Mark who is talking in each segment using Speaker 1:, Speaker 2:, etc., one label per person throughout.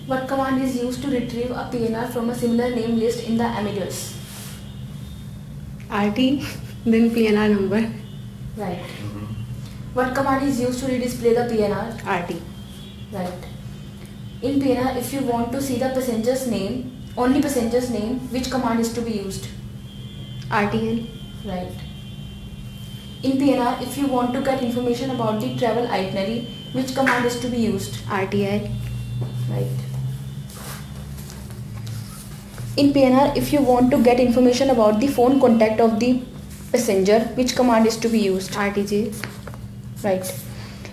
Speaker 1: What command is used to retrieve a PNR from a similar name list in the Amadeus?
Speaker 2: RT, then PNR number.
Speaker 1: Right. What command is used to redisplay the PNR?
Speaker 2: RT.
Speaker 1: Right. In PNR, if you want to see the passenger's name, only passenger's name, which command is to be used?
Speaker 2: RTN.
Speaker 1: Right. In PNR, if you want to get information about the travel itinerary, which command is to be used?
Speaker 2: RTI.
Speaker 1: Right. In PNR, if you want to get information about the phone contact of the passenger, which command is to be used?
Speaker 2: RTJ.
Speaker 1: Right.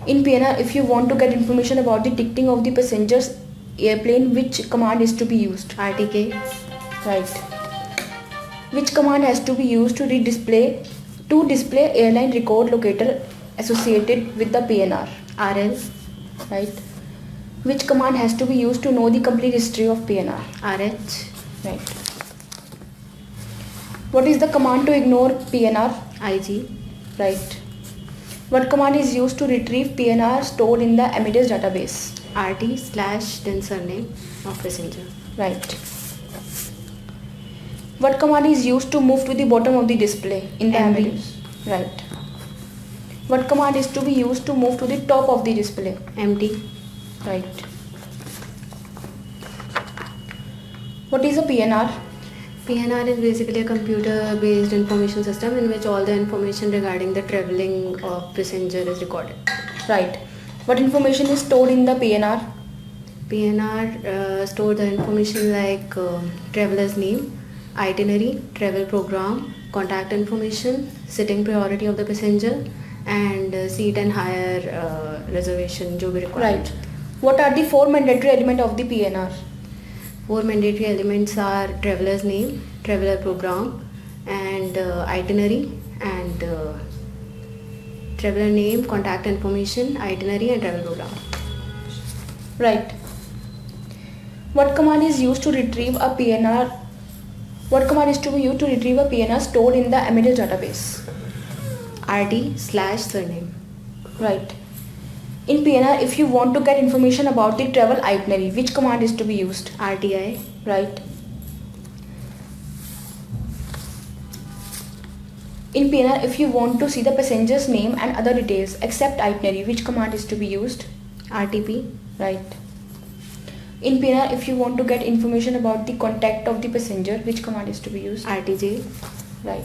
Speaker 1: In PNR, if you want to get information about the ticketing of the passenger's airplane, which command is to be used?
Speaker 2: RTK.
Speaker 1: Right. Which command has to be used to display airline record locator associated with the PNR?
Speaker 2: RL.
Speaker 1: Right. Which command has to be used to know the complete history of PNR?
Speaker 2: RH.
Speaker 1: Right. What is the command to ignore PNR?
Speaker 2: IG.
Speaker 1: Right. What command is used to retrieve PNR stored in the Amadeus database?
Speaker 2: RT/ then surname of passenger.
Speaker 1: Right. What command is used to move to the bottom of the display in the
Speaker 2: MD.
Speaker 1: Amadeus? Right. What command is to be used to move to the top of the display?
Speaker 2: MT.
Speaker 1: Right. What is a PNR?
Speaker 2: PNR is basically a computer-based information system in which all the information regarding the traveling of passenger is recorded.
Speaker 1: Right. What information is stored in the PNR?
Speaker 2: PNR store the information like traveler's name, itinerary, travel program, contact information, sitting priority of the passenger, and seat and higher reservation जो भी required.
Speaker 1: Right. What are the four mandatory elements of the PNR?
Speaker 2: Four mandatory elements are traveler's name, traveler program, and itinerary, and traveler name, contact information, itinerary, and travel program.
Speaker 1: Right. What command is used to retrieve a PNR? What command is to be used to retrieve a PNR stored in the Amadeus database?
Speaker 2: RT/surname.
Speaker 1: Right. In PNR, if you want to get information about the travel itinerary, which command is to be used?
Speaker 2: RTI.
Speaker 1: Right. In PNR, if you want to see the passenger's name and other details except itinerary, which command is to be used?
Speaker 2: RTP.
Speaker 1: Right. In PNR, if you want to get information about the contact of the passenger, which command is to be used?
Speaker 2: RTJ.
Speaker 1: Right.